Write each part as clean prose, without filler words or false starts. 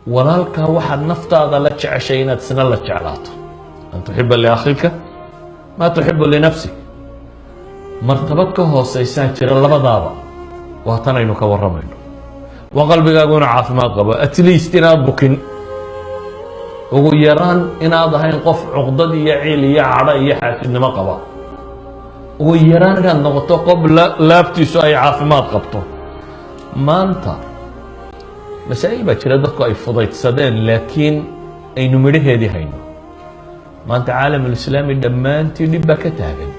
walaalka waxaad naftaada la jeceshay inaad isna la jeclaato an tuhibba li akhika ma tuhibbu li nafsik martabad ka hooseysa jira labadaaba waa tan aynu ka waramayno waa qalbigaaguna caafimaad qabo at least inaad bukin ugu yaraan inaad ahayn qof cuqdad iyo ciil iyo cadho iyo xaasidnimo qaba ugu yaraan inaad noqoto qof laabtiisu ay caafimaad qabto maanta masaa'il baa jira dadku ay fudaydsadeen laakiin aynu midhaheedii hayno maanta caalamulislaami dhammaantii dhib baa ka taagan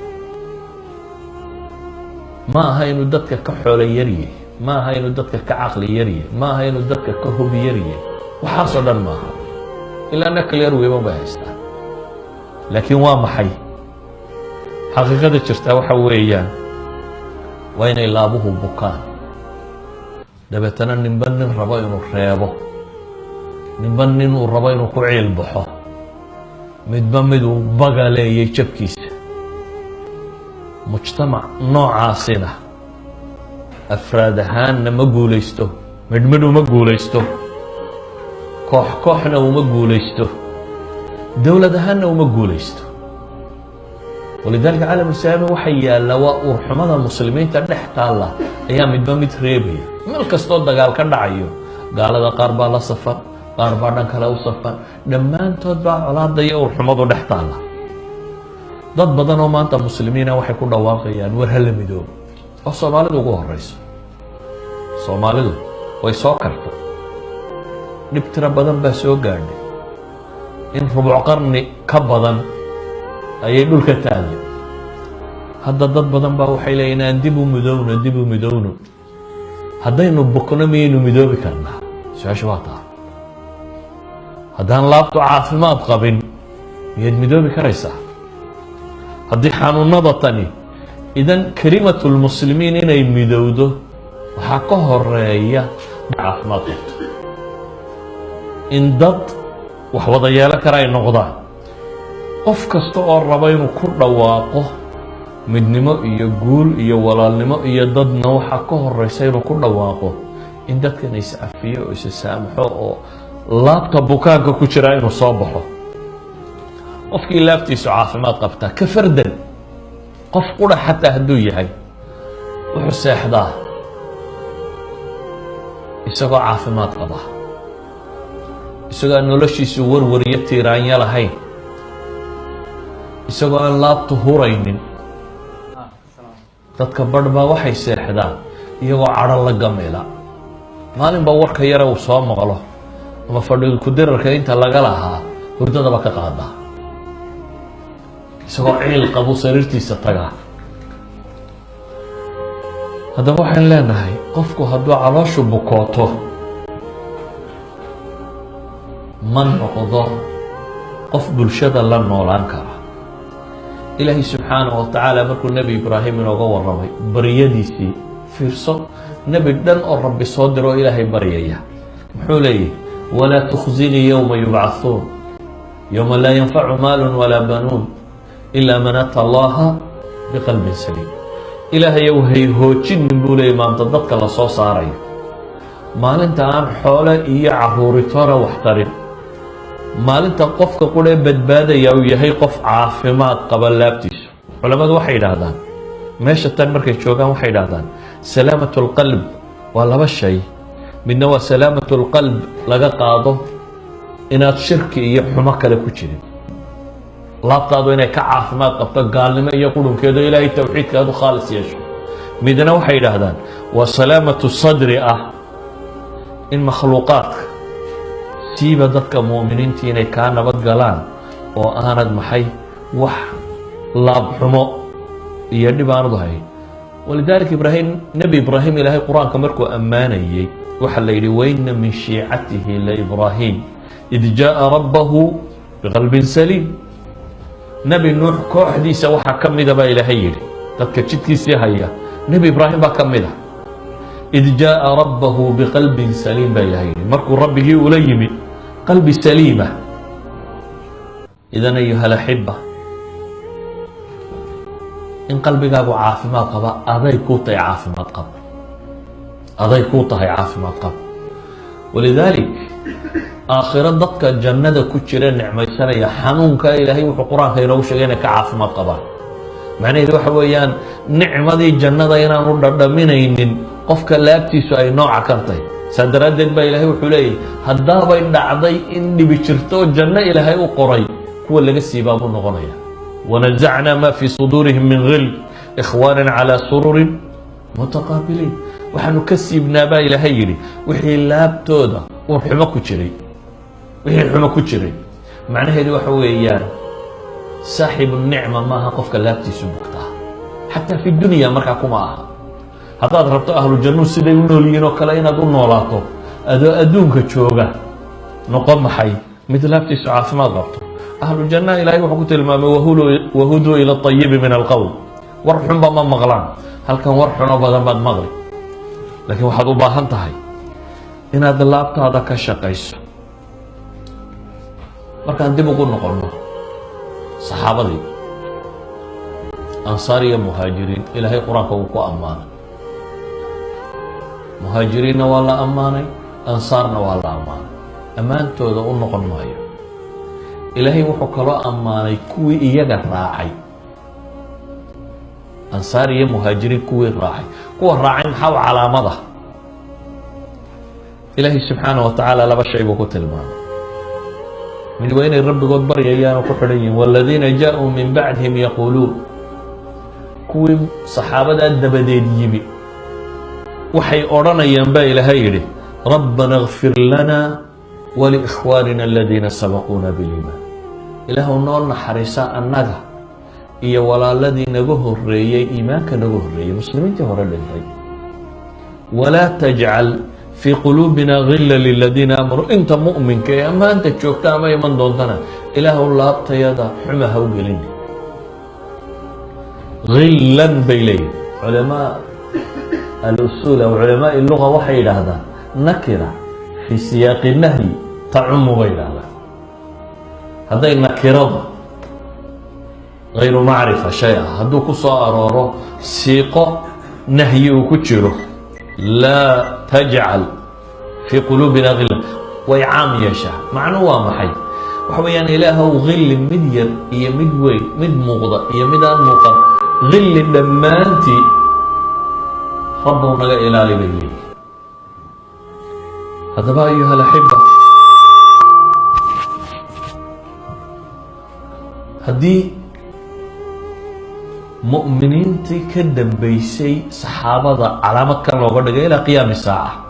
ma aha inuu dadka ka xoolo yaryahay ma aha inuu dadka ka caqli yaryahay ma aha inuu dadka ka hubi yaryahay waxaasoo dhan maaha ilaa naklyar weeban bay haystaa laakiin waa maxay xaqiiqada jirtaa waxa weeyaan waa inay laabuhu bukaan dabeetana ninba nin rabo inuu reebo ninba nin uu rabo inuu ku ciil baxo midba miduu bagaleeyay jabkiisa mujtamac noocaasina afraad ahaanna ma guulaysto midhmidh uma guulaysto koox kooxna uma guulaysto dowlad ahaanna uma guulaysto walidaalika caalam islaami waxa yaalla waa uurxumada muslimiinta dhex taalla ayaa midba mid reebaya meel kastoo dagaal ka dhacayo gaalada qaar baa la safan qaar baa dhan kale u safan dhammaantood baa colaada iyo uurxumadu dhex taalla dad badan oo maanta muslimiina waxay ku dhawaaqayaan war hala midoobo oo soomaalidu ugu horeyso soomaalidu way soo karta dhib tiro badan baa soo gaadhay in rubuc qarni ka badan ayay dhulka taallay hadda dad badan baa waxay leeyihin aan dib u midowno haddaynu bukno miyaynu midoobi karnaa su-aasha waa taa haddaan laabtu caafimaad qabin miyaad midoobi karaysaa haddii xanuunada tani idan kalimatu lmuslimiin inay midowdo waxaa ka horeeya caafimaad qabto in dad wax wada yeelo kara ay noqdaan qof kasta oo raba inuu ku dhawaaqo midnimo iyo guul iyo walaalnimo iyo dadna waxaa ka horeysa inuu ku dhawaaqo in dadkan is cafiyo oo is saamaxo oo laabta bukaanka ku jira inuu soo baxo qofkii laabtiisu caafimaad qabtaa ka fardan qof qura xataa hadduu yahay wuxuu seexdaa isagoo caafimaad qaba isagoo aan noloshiisu warwariyo tiiraanya lahayn isagoo aan laabtu huraynin dadka badh baa waxay seexdaan iyagoo cadho la gamila maalinba warka yare uu soo maqlo ama fadhiga kudirarka inta laga lahaa hurdadaba ka qaadaa isagoo ciil qabu sariirtiisa tagaa haddaba waxaan leenahay qofku hadduu calooshu bukooto ma noqdo qof bulshada la noolaan kara ilaahay subxaanahu wa tacaala markuu nebi ibraahim inooga warramay baryadiisii fiirso nebi dhan oo rabbi soo diro oo ilaahay baryaya muxuu leeyahy walaa tukhzinii yowma yubcahuun yowma laa yanfacu maalun walaa banuun ilaa man ata allaha biqalbin saliim ilaahayow hay hoojinin buu leeyay maanta dadka la soo saarayo maalinta aan xoole iyo caruuritoona wax tarin maalinta qofka quree badbaadaya uu yahay qof caafimaad qaba laabtiisu culamadu waxay yidhaahdaan meesha tan markay joogaan waxay yidhaahdaan salaamatu lqalb waa laba shay midna waa salaamatu lqalb laga qaado inaad shirki iyo xumo kale ku jirin laabtaadu inay ka caafimaad qabto gaalnimo iyo qurunkeedo ilaahay tawxiidka aad u khaalis yeesho midna waxay yidhaahdaan waa salaamatu sadri ah in makhluuqaadka siiba dadka mu'miniintii inay kaa nabad galaan oo aanad maxay wax laab xumo iyo dhib aanad hayn walidaalika ibraahim nebi ibraahim ilaahay qur-aanka markuu ammaanayey waxaa la yidhi waina min shiicatihi laibraahim id jaa'a rabbahu biqalbin saliim nebi nuux kooxdiisa waxaa ka mida baa ilaahay yidhi dadka jidkiisii haya nebi ibraahim baa ka mid a id jaa'a rabbahu biqalbin saliim baa ilaahay yidhi markuu rabbigii ula yimid qalbi saliima idan ayuha alaxiba in qalbigaagu caafimaad qaba aday kuu tahay caafimaad qab walidalik aakhiro dadka jannada ku jira nicmaysanaya xanuunka ilaahay wuxuu qur-aanka inoogu sheegay inay ka caafimaad qabaan. macnaheedu waxa weeyaan nicmadii jannada inaanu dhadhaminaynin qofka laabtiisu ay nooca kan tahay. saa daraaddeed baa ilaahay wuxuu leeyahy haddaabay dhacday in dhibi jirto janno ilaahay u qoray kuwa laga siibaa buu noqonaya. wanazacnaa maa fii suduurihim min ghill ikhwaanan calaa sururin mutaqaabiliin. waxaanu ka siibnaa baa ilaahay yidhi wixii laabtooda uu xumo ku jiray, wixii xumo ku jiray. macnaheedu waxa weeyaan saaxibu nicma maaha qofka laabtiisu bugtaa xataa fi dunya markaa kuma aha. haddaad rabto ahlu jannuhu siday u nool yihiin oo kale inaad u noolaato adoo adduunka jooga noqon maxay mid laabtiisu caafimaad qabto. ahlu janna ilaahay wuxuu ku tilmaamay wahuduu ila ayibi min alqowl. war xunba ma maqlaan, halkan war xuno badan baad maqli, laakiin waxaad u baahan tahay inaad laabtaada ka shaqayso. markaan dib ugu noqonno saxaabadii ansaar iyo muhaajiriin ilaahay qur-aanka uu ku ammaanay. muhaajiriinna waa la ammaanay, ansaarna waa la ammaanay. ammaantooda u noqon maayo. ilaahay wuxuu kaloo ammaanay kuwii iyaga raacay. ansaar iyo muhaajiriin kuwii raacay, kuwa raacay maxaa u calaamada? ilaahay subxaanaه wa tacaala laba shay buu ku tilmaamay. mid waa inay rabbigood baryayaan oo ku xidhan yihiin. wاladiina jaaءuu min bacdihim yaquuluun, kuwii saxaabadaa dabadeed yimi waxay odhanayaan baa ilaahay yidhi rabbana اغfir lana waliikhwaanina aladiina sabaquuna biliimaan. ilaahu noo naxariisa annaga iyo walaaladii naga horeeyey iimaanka naga horeeyey, muslimiintii hore dhintay. walaa tajcal fii quluubina gila liladiina aamanuu. inta mu'minka ee ammaanta joogta ama iman doontana ilaahu laabtayada xuma ha u gelin. gilan bay leeyihin culamaa alusuul aw culamaai luga waxay yidhaahdaan nakira fii siyaaqi nahyi tacumu bay yidhahdaan. hadday nakirada غayru macrifa shay ah hadduu ku soo arooro siiqo nahyi uu ku jiro, laa tajcal fii quluubina gila, way caam yeeshaa. macnuhu waa maxay? waxa weeyaan ilaahow gilli mid yar iyo mid weyn, mid muuqda iyo mid aan muuqan, gilli dhammaantii rabbow naga ilaali bay leeyihi. haddaba ayuha alaxiba, haddii mu'miniintii ka dambaysay saxaabada calaamad kan looga dhigay ilaa qiyaami saaca,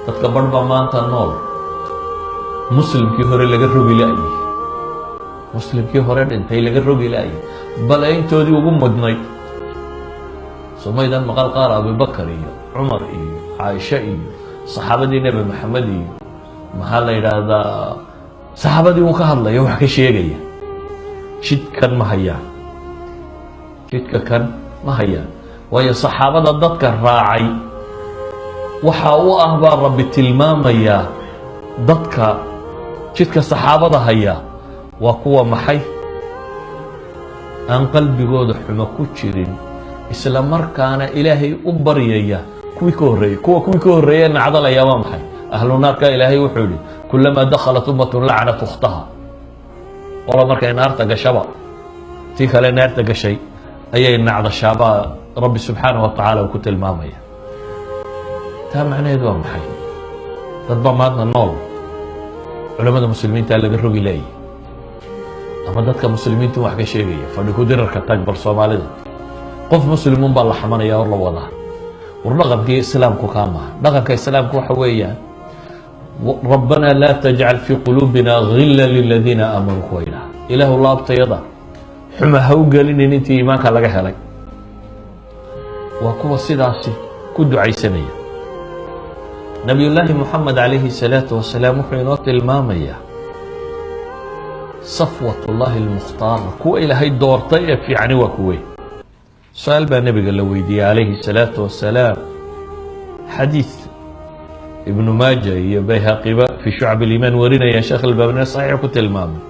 dadka barh baa maanta nool muslimkii hore laga rogi la-yi, muslimkii hore dhintay laga rogi la-yi, bale intoodii ugu mudnay. somaydan maqal qaar abubakar iyo cumar iyo caaisha iyo saxaabadii nebi maxamed iyo maxaa la yidhaahdaa saxaabadii uu ka hadlaya wax ka sheegaya. jidkan ma hayaan, jidka kan ma hayaan, waayo saxaabada dadka raacay waxa u ah baa rabbi tilmaamayaa dadka jidka saxaabada haya waa kuwa maxay aan qalbigooda xumo ku jirin, isla markaana ilaahay u baryaya kuwii ka horreeyey. kuwii ka horreeye nacdalaya waa maxay? ahlu naarka ilaahay wuxuu yihi kulamaa dakhalat ummatun lacanat ukhtaha. qola markay naarta gashaba tii kale naarta gashay ayay nacdashaabaa rabbi subxaanaه wa tacaala uu ku tilmaamaya. taa macnaheedu waa maxay? dad baa maadna nool culamada muslimiinta laga rogi laayay, ama dadka muslimiinta wax ka sheegaya fadhi ku dirarka tag bal soomaalida qof muslimuun baa la xamanaya hor la wadaa. war dhaqankii islaamku kaa maha. dhaqanka islaamku waxa weeyaan rabbanaa laa tajcal fii quluubina gila liladiina aamanuu kuwa ilaah. ilaahu laabtayada xuma ha u gelinin intii iimaanka laga helay. waa kuwa sidaasi ku ducaysanaya. nabiyullaahi moxamed calayhi الsalaatu wasalaam wuxuu inoo tilmaamayaa safwatullaahi اlmukhtaara, kuwa ilaahay doortay ee fiicani waa kuwe. su-aal baa nebiga la weydiiyey calayhi الsalaatu wasalaam. xadiid ibnu maaja iyo bayhaqiba fii shucab اliimaan warinaya sheekh albaabina saxiix ku tilmaamay.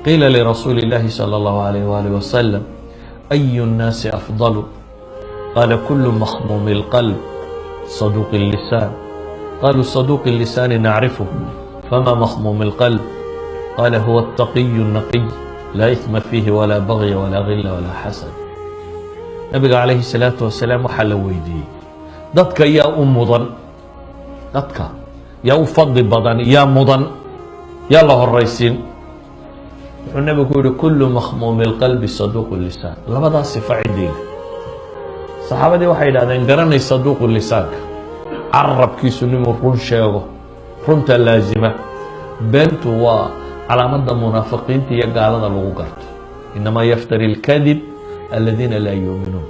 qiila lirasuuli اllaahi salى اllahu alayh waalih wasalam ayu الnaasi afdalu? qaala kulu makhmuumi اlqalb saduuqi اllisaan. qaluu saduuqi اllisaani nacrifuh فما مخموم القلب قال هو التقي النقي لا إثم فيه ولا بغي ولا غل ولا حسد. nabiga calayhi الصلاaةu wasalaam waxaa la weydiiyey dadka yaa u mudan, dadka yaa u fadli badan, yaa mudan, yaa la horaysiin. wuxuu nabigu ku yihi kulu makhmuumi اlqalbi saduuq lisaan. labadaas sifa cidiga saxaabadii waxay yidhahdeen garanay saduuqu lisaanka, carabkiisu ninuu run sheego, runta laazima. beentu waa calaamada munaafiqiinta iyo gaalada lagu garto. inamaa yaftari اlkadib aladiina laa yuuminuun.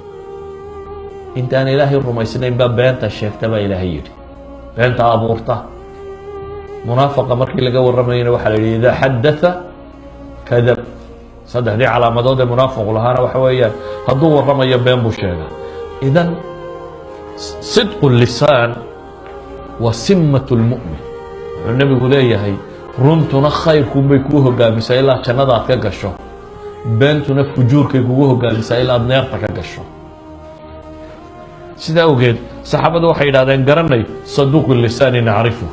intaan ilaahay rumaysnayn baa beenta sheegta baa ilaahay yidhi, beenta abuurta. munaafiqa markii laga waramayana waxaa la yidhi idaa xadatha kadab. saddexdii calaamadood ee munaafiqu lahaana waxa weeyaan hadduu waramayo been buu sheega. idan sidqu lisaan waa simat lmu'min. wuxuu nebigu leeyahay runtuna khayrkuunbay kuu hogaamisaa ilaa jannada aad ka gasho, beentuna fujuurkay kugu hogaamisaa ilaa aad neerta ka gasho. sidaa awgeed saxaabadu waxay yidhahdeen garanay saduuqu lisaani nacrifu,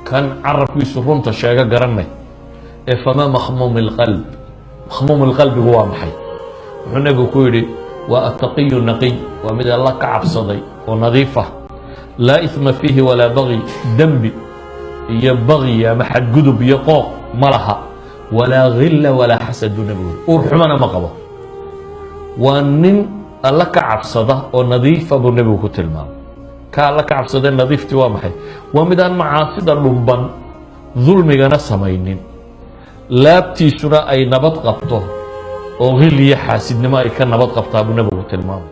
kan carabkiisu runta sheega garanay. ee famaa makhmuum اlqalb, makhmuum اlqalbigu waa maxay? wuxuu nebigu ku yidhi waa ataqiyu naqiy, waa mid alla ka cabsaday oo nadiifa. laa ihma fiihi walaa bagi, dembi iyo bagi ama xadgudub iyo qooq ma laha. walaa gila walaa xasad buu nebigu yidhi, uur xumana ma qabo. waa nin alla ka cabsada oo nadiifa buu nebigu ku tilmaamay. ka alla ka cabsada nadiiftii waa maxay? waa mid aan macaasida dhumban, dulmigana samaynin, laabtiisuna ay nabad qabto oo hil iyo xaasidnimo ay ka nabad qabtaa buu nebigu tilmaamay.